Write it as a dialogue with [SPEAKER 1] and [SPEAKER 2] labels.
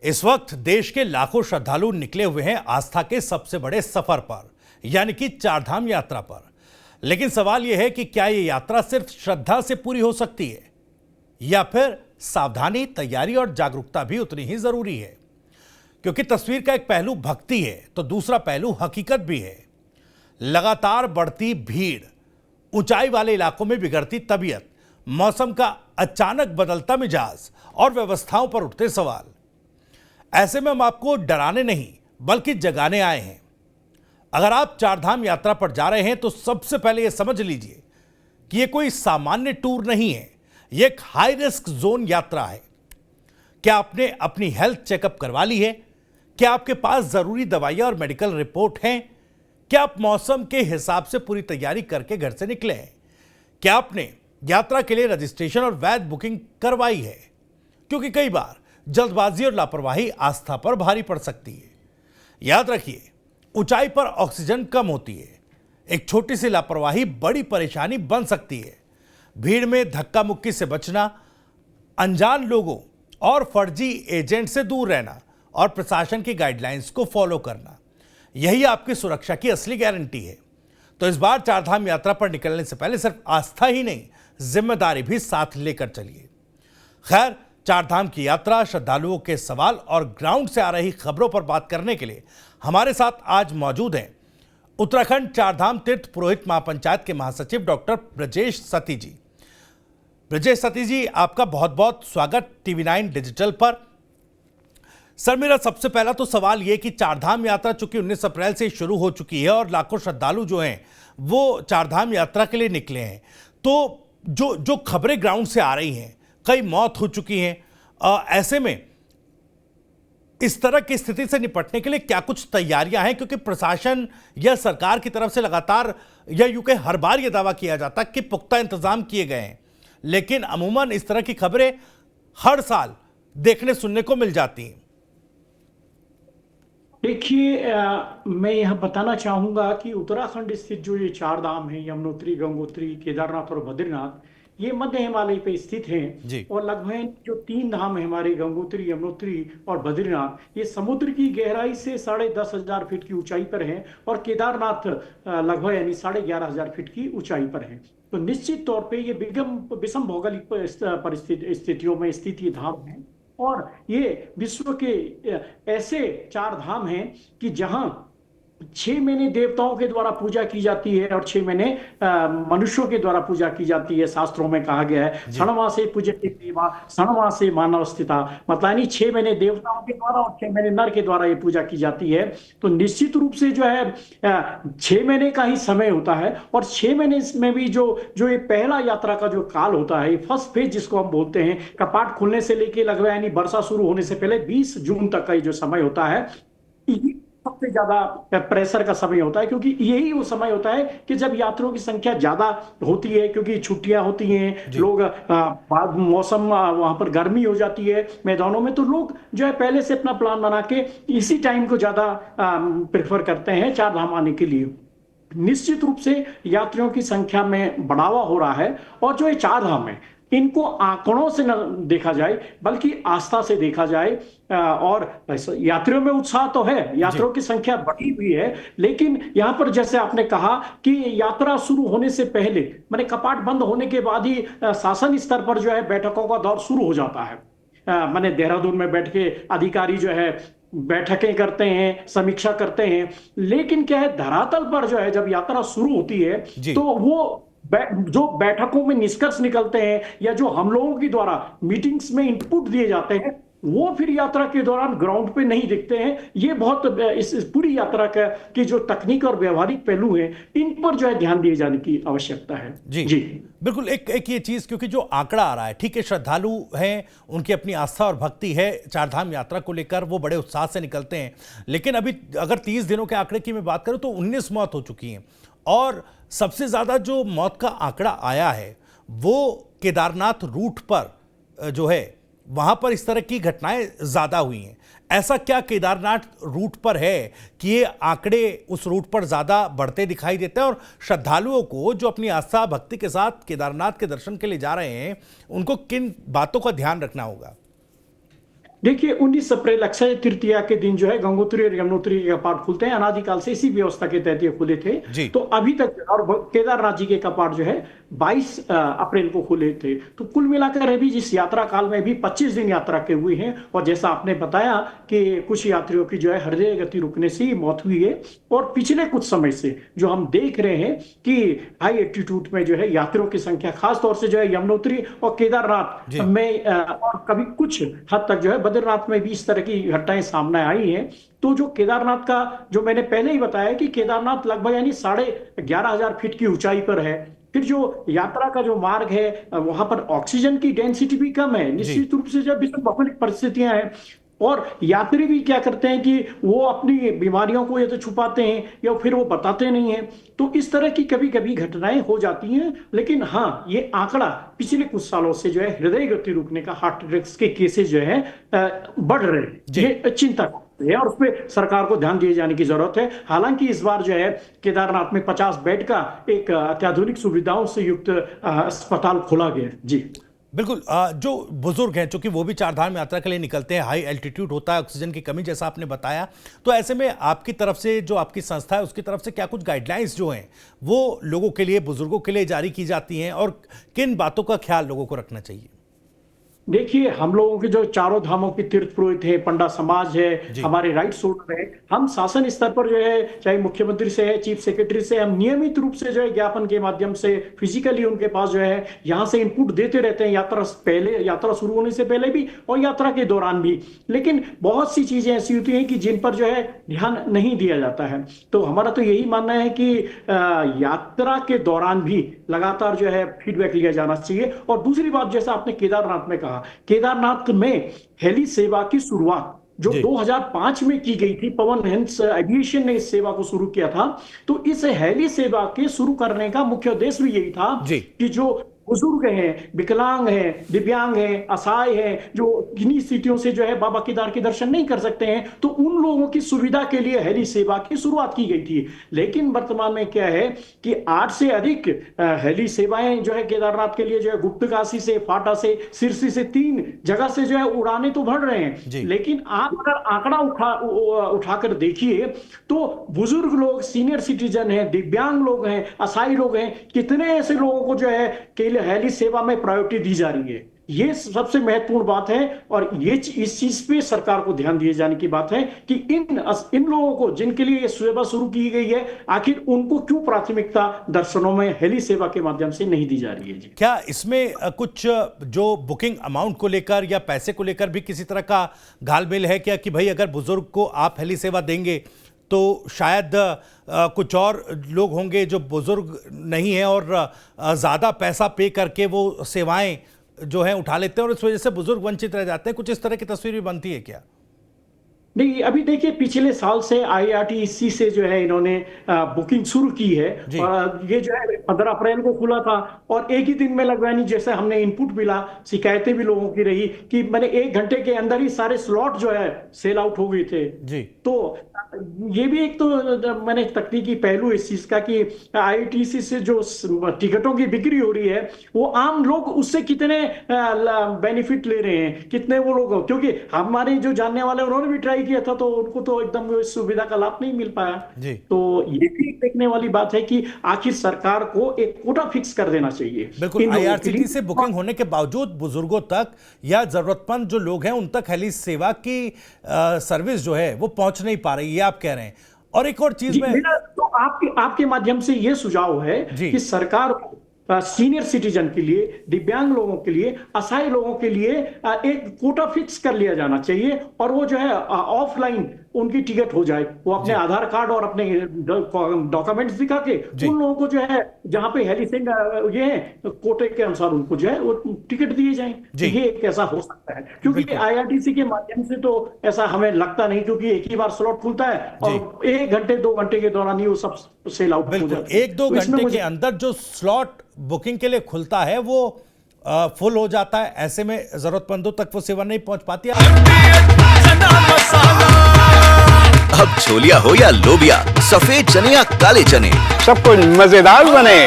[SPEAKER 1] इस वक्त देश के लाखों श्रद्धालु निकले हुए हैं आस्था के सबसे बड़े सफर पर, यानी कि चारधाम यात्रा पर। लेकिन सवाल यह है कि क्या यह यात्रा सिर्फ श्रद्धा से पूरी हो सकती है या फिर सावधानी, तैयारी और जागरूकता भी उतनी ही जरूरी है। क्योंकि तस्वीर का एक पहलू भक्ति है तो दूसरा पहलू हकीकत भी है। लगातार बढ़ती भीड़, ऊंचाई वाले इलाकों में बिगड़ती तबीयत, मौसम का अचानक बदलता मिजाज और व्यवस्थाओं पर उठते सवाल। ऐसे में हम आपको डराने नहीं बल्कि जगाने आए हैं। अगर आप चारधाम यात्रा पर जा रहे हैं तो सबसे पहले यह समझ लीजिए कि यह कोई सामान्य टूर नहीं है, यह एक हाई रिस्क जोन यात्रा है। क्या आपने अपनी हेल्थ चेकअप करवा ली है? क्या आपके पास जरूरी दवाइयां और मेडिकल रिपोर्ट हैं? क्या आप मौसम के हिसाब से पूरी तैयारी करके घर से निकले हैं? क्या आपने यात्रा के लिए रजिस्ट्रेशन और वैध बुकिंग करवाई है? क्योंकि कई बार जल्दबाजी और लापरवाही आस्था पर भारी पड़ सकती है। याद रखिए, ऊंचाई पर ऑक्सीजन कम होती है। एक छोटी सी लापरवाही बड़ी परेशानी बन सकती है। भीड़ में धक्का मुक्की से बचना, अनजान लोगों और फर्जी एजेंट से दूर रहना और प्रशासन की गाइडलाइंस को फॉलो करना, यही आपकी सुरक्षा की असली गारंटी है। तो इस बार चारधाम यात्रा पर निकलने से पहले सिर्फ आस्था ही नहीं, जिम्मेदारी भी साथ लेकर चलिए। खैर, चारधाम की यात्रा, श्रद्धालुओं के सवाल और ग्राउंड से आ रही खबरों पर बात करने के लिए हमारे साथ आज मौजूद हैं उत्तराखंड चारधाम तीर्थ पुरोहित महापंचायत के महासचिव डॉक्टर ब्रजेश सती जी। ब्रजेश सती जी, आपका बहुत बहुत स्वागत TV9 डिजिटल पर। सर, मेरा सबसे पहला तो सवाल यह कि चारधाम यात्रा चूंकि 19 अप्रैल से शुरू हो चुकी है और लाखों श्रद्धालु जो हैं वो चारधाम यात्रा के लिए निकले हैं, तो जो खबरें ग्राउंड से आ रही हैं, कई मौत हो चुकी हैं, ऐसे में इस तरह की स्थिति से निपटने के लिए क्या कुछ तैयारियां हैं? क्योंकि प्रशासन या सरकार की तरफ से लगातार या यूं के हर बार यह दावा किया जाता कि पुख्ता इंतजाम किए गए हैं, लेकिन अमूमन इस तरह की खबरें हर साल देखने सुनने को मिल जाती हैं।
[SPEAKER 2] देखिए, मैं यह बताना चाहूंगा कि उत्तराखंड स्थित जो ये चार धाम है, यमुनोत्री, गंगोत्री, केदारनाथ और बद्रीनाथ, ये मध्य हिमालय पे स्थित हैं। और लगभग जो तीन धाम है हमारे, गंगोत्री, यमुनोत्री और बद्रीनाथ, ये समुद्र की गहराई से 10,500 फीट की ऊंचाई पर हैं और केदारनाथ लगभग यानी 11,500 फीट की ऊंचाई पर है। तो निश्चित तौर पे ये विषम भौगोलिक स्थितियों में स्थित ये धाम है और ये विश्व के ऐसे चार धाम हैं कि जहां 6 महीने देवताओं के द्वारा पूजा की जाती है और 6 महीने मनुष्यों के द्वारा पूजा की जाती है। शास्त्रों में कहा गया है, षण्मासे पूज्यते देवा षण्मासे मानव स्थिता, मतलब यानी 6 महीने देवताओं के द्वारा और 6 महीने नर के द्वारा ये पूजा की जाती है। तो निश्चित रूप से जो है 6 महीने का ही समय होता है और 6 महीने में भी जो ये पहला यात्रा का जो काल होता है, फर्स्ट फेज जिसको हम बोलते हैं, कपाट खुलने से लेके लगभग यानी वर्षा शुरू होने से पहले 20 जून तक का जो समय होता है, सबसे ज्यादा प्रेशर का समय होता है। क्योंकि यही वो समय होता है कि जब यात्रियों की संख्या ज्यादा होती है, क्योंकि छुट्टियां होती हैं, लोग मौसम वहां पर गर्मी हो जाती है मैदानों में, तो लोग जो है पहले से अपना प्लान बना के इसी टाइम को ज्यादा प्रेफर करते हैं चार धाम आने के लिए। निश्चित रूप से यात्रियों की संख्या में बढ़ावा हो रहा है और जो ये चार धाम है, इनको आंकड़ों से न देखा जाए बल्कि आस्था से देखा जाए। और यात्रियों में उत्साह तो है, यात्रियों की संख्या बढ़ी हुई है, लेकिन यहां पर जैसे आपने कहा कि यात्रा शुरू होने से पहले, माने कपाट बंद होने के बाद ही शासन स्तर पर जो है बैठकों का दौर शुरू हो जाता है। माने देहरादून में बैठ के अधिकारी जो है बैठकें करते हैं, समीक्षा करते हैं, लेकिन क्या है, धरातल पर जो है जब यात्रा शुरू होती है तो वो जो बैठकों में निष्कर्ष निकलते हैं या जो हम लोगों के द्वारा मीटिंग्स में इनपुट दिए जाते हैं, वो फिर यात्रा के दौरान ग्राउंड पे नहीं दिखते हैं। ये बहुत इस पूरी यात्रा की जो तकनीक और व्यवहारिक पहलू हैं, इन पर जो है ध्यान दिए जाने की आवश्यकता है।
[SPEAKER 1] जी बिल्कुल। एक ये चीज, क्योंकि जो आंकड़ा आ रहा है, ठीक है, श्रद्धालु हैं, उनकी अपनी आस्था और भक्ति है, चारधाम यात्रा को लेकर वो बड़े उत्साह से निकलते हैं, लेकिन अभी अगर 30 दिनों के आंकड़े की मैं बात करूं तो 19 मौत हो चुकी हैं और सबसे ज्यादा जो मौत का आंकड़ा आया है वो केदारनाथ रूट पर जो है, वहां पर इस तरह की घटनाएं ज्यादा हुई हैं। ऐसा क्या केदारनाथ रूट पर है कि ये आंकड़े उस रूट पर ज्यादा बढ़ते दिखाई देते हैं और श्रद्धालुओं को जो अपनी आस्था भक्ति के साथ केदारनाथ के दर्शन के लिए जा रहे हैं, उनको किन बातों का ध्यान रखना होगा?
[SPEAKER 2] देखिए 19 अप्रैल अक्षय तृतीया के दिन जो है गंगोत्री और यमुनोत्री के कपाट खुलते हैं। अनादिकाल से इसी व्यवस्था के तहत ये खुले थे। तो अभी तक और केदारनाथ जी के कपाट जो है 22 अप्रैल को खुले थे। तो कुल मिलाकर अभी जिस यात्रा काल में भी 25 दिन यात्रा के हुए हैं। और जैसा आपने बताया कि कुछ यात्रियों की जो है हृदय गति रुकने से ही मौत हुई है। और पिछले कुछ समय से जो हम देख रहे हैं कि हाई एल्टीट्यूड में जो है यात्रियों की संख्या खासतौर से जो है यमुनोत्री और केदारनाथ में और कभी कुछ हद तक जो है बद्रीनाथ में भी इस तरह की घटनाएं सामने आई हैं। तो जो केदारनाथ का जो मैंने पहले ही बताया कि केदारनाथ लगभग यानी 11,500 फीट की ऊंचाई पर है। फिर जो यात्रा का जो मार्ग है वहां पर ऑक्सीजन की डेंसिटी भी कम है। निश्चित रूप से जब विषम भौगोलिक परिस्थितियां हैं और यात्री भी क्या करते हैं कि वो अपनी बीमारियों को या तो छुपाते हैं या फिर वो बताते नहीं हैं। तो इस तरह की कभी कभी घटनाएं हो जाती हैं। लेकिन हाँ, ये आंकड़ा पिछले कुछ सालों से जो है हृदय गति रुकने का, हार्ट अटैक्स के केसेस जो है बढ़ रहे हैं। ये चिंता है और उस पर सरकार को ध्यान दिए जाने की जरूरत है। हालांकि इस बार जो है केदारनाथ में 50 बेड का एक अत्याधुनिक सुविधाओं से युक्त अस्पताल खोला गया। जी
[SPEAKER 1] बिल्कुल। जो बुजुर्ग हैं, चूंकि वो भी चार धाम यात्रा के लिए निकलते हैं, हाई एल्टीट्यूड होता है, ऑक्सीजन की कमी जैसा आपने बताया, तो ऐसे में आपकी तरफ से जो आपकी संस्था है उसकी तरफ से क्या कुछ गाइडलाइंस जो हैं वो लोगों के लिए, बुजुर्गों के लिए जारी की जाती हैं और किन बातों का ख्याल लोगों को रखना चाहिए?
[SPEAKER 2] देखिए, हम लोगों के जो चारों धामों के तीर्थ पुरोहित है, पंडा समाज है, हमारे राइट्स होल्डर है, हम शासन स्तर पर जो है चाहे मुख्यमंत्री से है, चीफ सेक्रेटरी से, हम नियमित रूप से जो है ज्ञापन के माध्यम से फिजिकली उनके पास जो है यहाँ से इनपुट देते रहते हैं। यात्रा शुरू होने से पहले भी और यात्रा के दौरान भी। लेकिन बहुत सी चीजें ऐसी होती हैं कि जिन पर जो है ध्यान नहीं दिया जाता है। तो हमारा तो यही मानना है कि यात्रा के दौरान भी लगातार जो है फीडबैक लिया जाना चाहिए। और दूसरी बात, जैसा आपने केदारनाथ में कहा, केदारनाथ में हेली सेवा की शुरुआत जो 2005 में की गई थी, पवन हंस एविएशन ने इस सेवा को शुरू किया था। तो इस हेली सेवा के शुरू करने का मुख्य उद्देश्य भी यही था कि जो बुजुर्ग हैं, विकलांग हैं, दिव्यांग हैं, असहाय हैं, जो किन्हीं स्थितियों से जो है बाबा केदार के दर्शन नहीं कर सकते हैं, तो उन लोगों की सुविधा के लिए हेली सेवा की शुरुआत की गई थी। लेकिन वर्तमान में क्या है कि 8 से अधिक हेली सेवाएं जो है केदारनाथ के लिए जो है गुप्तकाशी से, फाटा से, सिरसी से 3 जगह से जो है उड़ाने तो बढ़ रहे हैं। लेकिन आप अगर आंकड़ा उठाकर देखिए तो बुजुर्ग लोग, सीनियर सिटीजन हैं, दिव्यांग लोग हैं, असहाय लोग हैं, कितने ऐसे लोगों को जो है हेली सेवा में प्रायोरिटी दी जा रही है। ये सबसे महत्वपूर्ण बात है और ये इस चीज पे सरकार को ध्यान दिए जाने की बात है कि इन लोगों को जिनके लिए ये सेवा शुरू की गई है, आखिर उनको क्यों प्राथमिकता दर्शनों में हेली सेवा के माध्यम से नहीं दी जा रही है। जी,
[SPEAKER 1] क्या इसमें कुछ जो बुकिंग अमाउंट को लेकर या पैसे को लेकर भी किसी तरह का घालमेल है क्या, कि भाई अगर बुजुर्ग को आप हेली सेवा देंगे तो शायद कुछ और लोग होंगे जो बुजुर्ग नहीं है और ज़्यादा पैसा पे करके वो सेवाएं जो हैं उठा लेते हैं और इस वजह से बुजुर्ग वंचित रह जाते हैं? कुछ इस तरह की तस्वीर भी बनती है क्या?
[SPEAKER 2] नहीं, अभी देखिए पिछले साल से IRTC से जो है इन्होंने बुकिंग शुरू की है और ये जो है 15 अप्रैल को खुला था और एक ही दिन में लगभग, जैसे हमने इनपुट मिला, शिकायतें भी लोगों की रही कि मैंने 1 घंटे के अंदर ही सारे स्लॉट जो है सेल आउट हो गए थे। तो ये भी एक तो मैंने तकनीकी पहलू इस चीज का कि IRTC से जो टिकटों की बिक्री हो रही है वो आम लोग उससे कितने बेनिफिट ले रहे हैं, कितने वो लोग, क्योंकि हमारे जो जानने वाले उन्होंने भी ट्राई किया था तो उनको तो एकदम इस सुविधा का लाभ नहीं मिल पाया। तो ये भी देखने वाली बात है कि आखिर सरकार को एक कोटा फिक्स कर देना चाहिए।
[SPEAKER 1] बिल्कुल, IRCTC से बुकिंग होने के बावजूद बुजुर्गों तक या जरूरतमंद जो लोग हैं उन तक हेली सेवा की सर्विस जो है वो पहुंच नहीं पा रही है, आप कह रहे हैं। और एक और चीज में
[SPEAKER 2] तो आपके माध्यम से ये सुझाव है कि सरकार को सीनियर सिटीजन के लिए, दिव्यांग लोगों के लिए, असहाय लोगों के लिए एक कोटा फिक्स कर लिया जाना चाहिए और वो जो है ऑफलाइन उनकी टिकट हो जाए। वो अपने आधार कार्ड और अपने डॉक्यूमेंट्स दिखा के उन लोगों को जो है जहां पे हेली ये है कोटे के अनुसार उनको जो है वो टिकट दिए जाएं। ये एक ऐसा हो सकता है, क्योंकि IRTC के माध्यम से तो ऐसा हमें लगता नहीं, क्योंकि एक ही बार स्लॉट खुलता है और 1 घंटे 2 घंटे के दौरान ही वो सब सेल आउट हो जाता है।
[SPEAKER 1] 1-2 घंटे के अंदर जो स्लॉट बुकिंग के लिए खुलता है वो फुल हो जाता है। ऐसे में जरूरतमंदों तक वो सेवा नहीं पहुंच पाती।
[SPEAKER 3] अब छोलिया हो या लोबिया, सफेद चने या काले चने,
[SPEAKER 4] सब कुछ मजेदार बने।